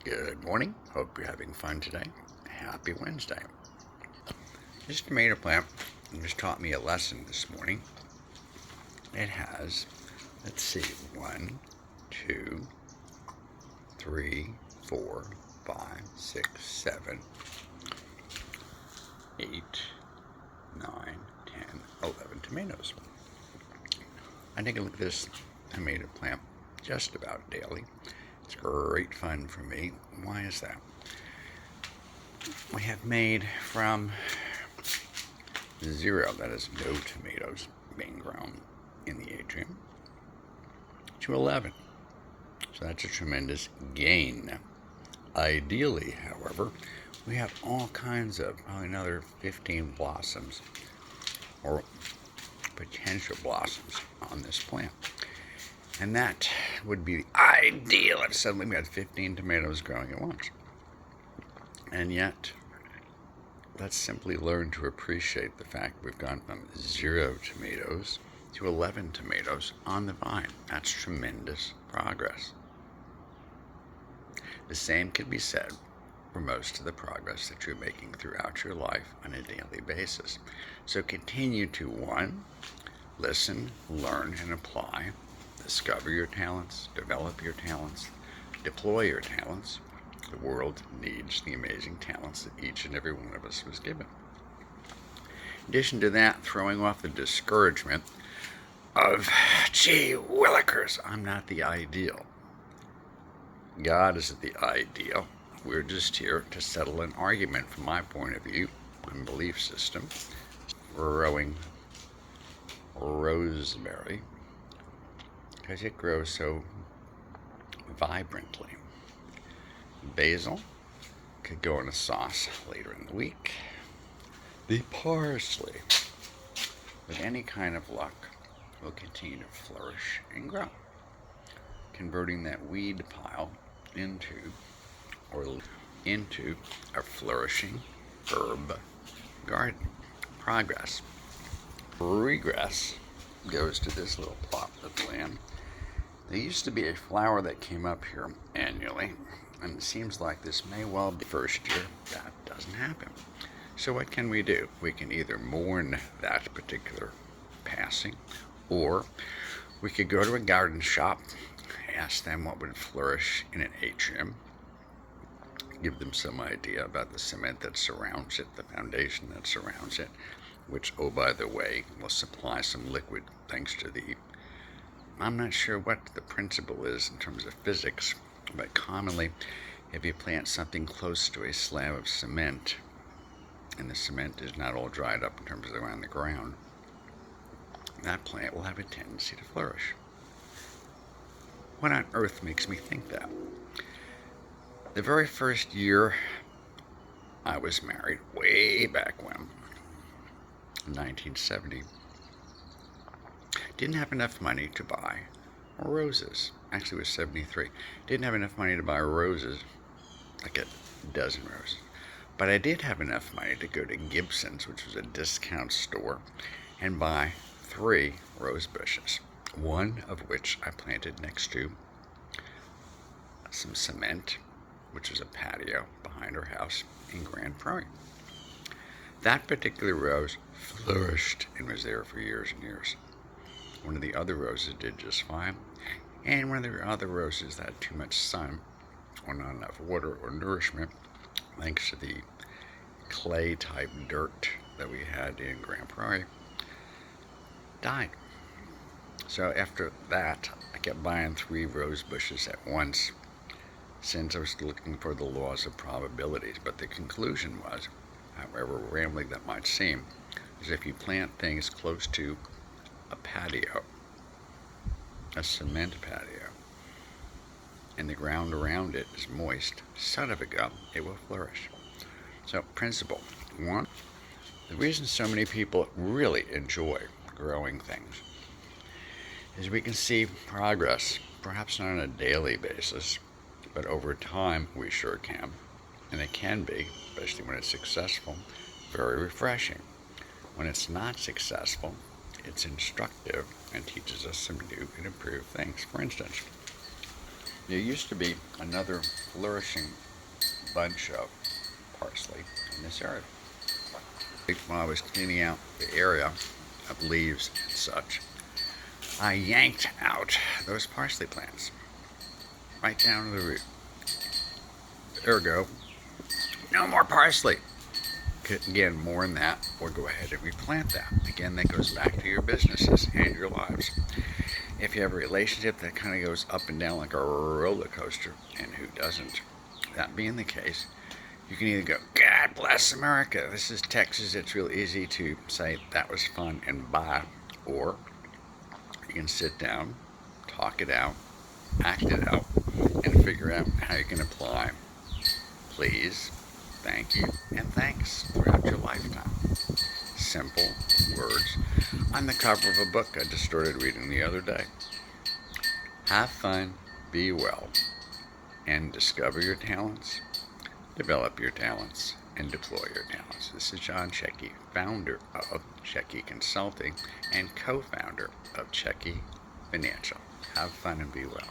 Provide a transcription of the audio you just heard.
Good morning. Hope you're having fun today. Happy Wednesday. This tomato plant just taught me a lesson this morning. It has, let's see, 1, 2, 3, 4, 5, 6, 7, 8, 9, 10, 11 tomatoes. I take a look at this tomato plant just about daily. It's great fun for me. Why is that? We have made from 0, that is no tomatoes being grown in the atrium, to 11. So that's a tremendous gain. Ideally, however, we have all kinds of, probably another 15 blossoms or potential blossoms on this plant. And that would be ideal if suddenly we had 15 tomatoes growing at once. And yet, let's simply learn to appreciate the fact we've gone from 0 tomatoes to 11 tomatoes on the vine. That's tremendous progress. The same could be said for most of the progress that you're making throughout your life on a daily basis. So continue to 1, listen, learn, and apply. Discover your talents, develop your talents, deploy your talents. The world needs the amazing talents that each and every one of us was given. In addition to that, throwing off the discouragement of, gee willikers, I'm not the ideal. God is the ideal. We're just here to settle an argument from my point of view and belief system. Growing rosemary, because it grows so vibrantly. Basil could go in a sauce later in the week. The parsley, with any kind of luck, will continue to flourish and grow, converting that weed pile into a flourishing herb garden. Progress. Regress goes to this little plot of land. There used to be a flower that came up here annually, and it seems like this may well be the first year that doesn't happen. So what can we do? We can either mourn that particular passing, or we could go to a garden shop, ask them what would flourish in an atrium, give them some idea about the cement that surrounds it, the foundation that surrounds it, which, oh, by the way, will supply some liquid thanks to the, I'm not sure what the principle is in terms of physics, but commonly, if you plant something close to a slab of cement, and the cement is not all dried up in terms of around the ground, that plant will have a tendency to flourish. What on earth makes me think that? The very first year I was married, way back when, in 1970, didn't have enough money to buy roses. Actually, it was 73. Didn't have enough money to buy roses, like a dozen roses. But I did have enough money to go to Gibson's, which was a discount store, and buy 3 rose bushes, one of which I planted next to some cement, which was a patio behind our house in Grand Prairie. That particular rose flourished and was there for years and years. One of the other roses did just fine, and one of the other roses that had too much sun or not enough water or nourishment, thanks to the clay type dirt that we had in Grand Prairie, died. So after that, I kept buying 3 rose bushes at once, since I was looking for the laws of probabilities. But the conclusion was, however rambling that might seem, is if you plant things close to a patio, a cement patio, and the ground around it is moist, son of a gun, it will flourish. So, principle 1, the reason so many people really enjoy growing things is we can see progress, perhaps not on a daily basis, but over time we sure can. And it can be, especially when it's successful, very refreshing. When it's not successful, it's instructive and teaches us some new and improved things. For instance, There used to be another flourishing bunch of parsley in this area. When I was cleaning out the area of leaves and such, I yanked out those parsley plants right down to the root. Ergo, no more parsley. Again, more than that, or go ahead and replant that. Again, that goes back to your businesses and your lives. If you have a relationship that kind of goes up and down like a roller coaster, and who doesn't? That being the case, you can either go, God bless America, this is Texas, it's real easy to say that was fun and bye, or you can sit down, talk it out, act it out, and figure out how you can apply please, thank you, and thanks throughout your lifetime. Simple words on the cover of a book I just started reading the other day. Have fun, be well, and discover your talents, develop your talents, and deploy your talents. This is John Checky, founder of Checky Consulting and co-founder of Checky Financial. Have fun and be well.